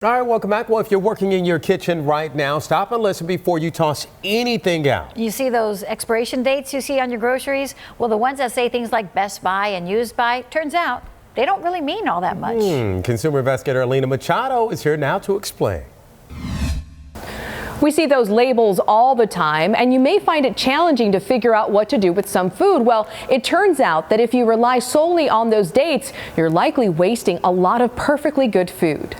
All right, welcome back. Well, if you're working in your kitchen right now, stop and listen before you toss anything out. You see those expiration dates you see on your groceries? Well, the ones that say things like best by and used by, turns out they don't really mean all that much. Consumer investigator Alina Machado is here now to explain. We see those labels all the time, and you may find it challenging to figure out what to do with some food. Well, it turns out that if you rely solely on those dates, you're likely wasting a lot of perfectly good food.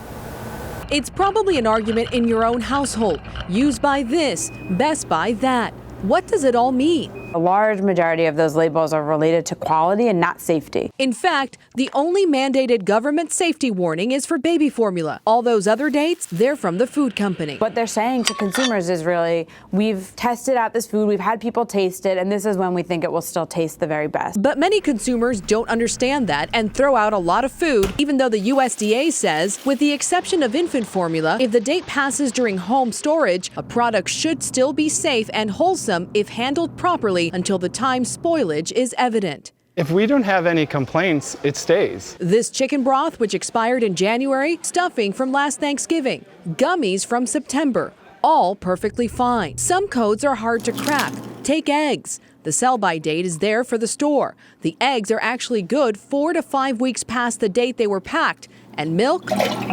It's probably an argument in your own household. Used by this, best by that. What does it all mean? A large majority of those labels are related to quality and not safety. In fact, the only mandated government safety warning is for baby formula. All those other dates, they're from the food company. What they're saying to consumers is really, we've tested out this food, we've had people taste it, and this is when we think it will still taste the very best. But many consumers don't understand that and throw out a lot of food, even though the USDA says, with the exception of infant formula, if the date passes during home storage, a product should still be safe and wholesome if handled properly until the time spoilage is evident. If we don't have any complaints, it stays. This chicken broth, which expired in January, stuffing from last Thanksgiving, gummies from September, all perfectly fine. Some codes are hard to crack. Take eggs. The sell-by date is there for the store. The eggs are actually good 4 to 5 weeks past the date they were packed. And milk?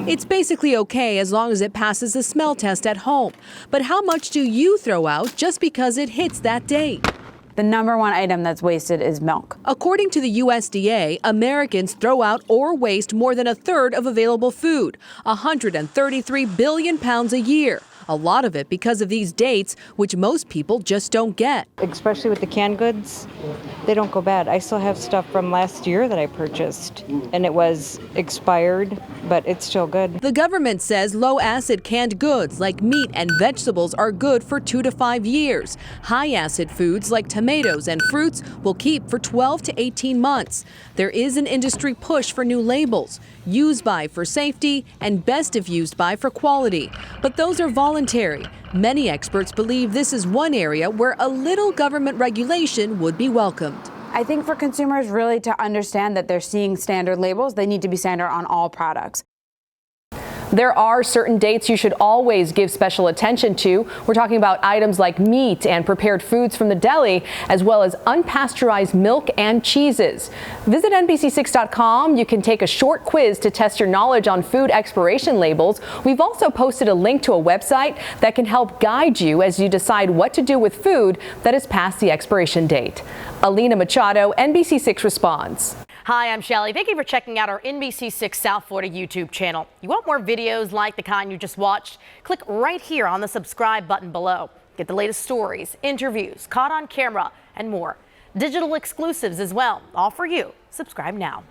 It's basically okay as long as it passes the smell test at home. But how much do you throw out just because it hits that date? The number one item that's wasted is milk. According to the USDA, Americans throw out or waste more than a third of available food, 133 billion pounds a year. A lot of it because of these dates, which most people just don't get. Especially with the canned goods, they don't go bad. I still have stuff from last year that I purchased, and it was expired, but it's still good. The government says low-acid canned goods like meat and vegetables are good for 2 to 5 years. High-acid foods like tomatoes and fruits will keep for 12 to 18 months. There is an industry push for new labels, used by for safety and best if used by for quality. But those are voluntary. Many experts believe this is one area where a little government regulation would be welcomed. I think for consumers really to understand that they're seeing standard labels, they need to be standard on all products. There are certain dates you should always give special attention to. We're talking about items like meat and prepared foods from the deli, as well as unpasteurized milk and cheeses. Visit NBC6.com. You can take a short quiz to test your knowledge on food expiration labels. We've also posted a link to a website that can help guide you as you decide what to do with food that is past the expiration date. Alina Machado, NBC6 Responds. Hi, I'm Shelly. Thank you for checking out our NBC6 South Florida YouTube channel. You want more videos like the kind you just watched? Click right here on the subscribe button below. Get the latest stories, interviews, caught on camera, and more. Digital exclusives as well, all for you. Subscribe now.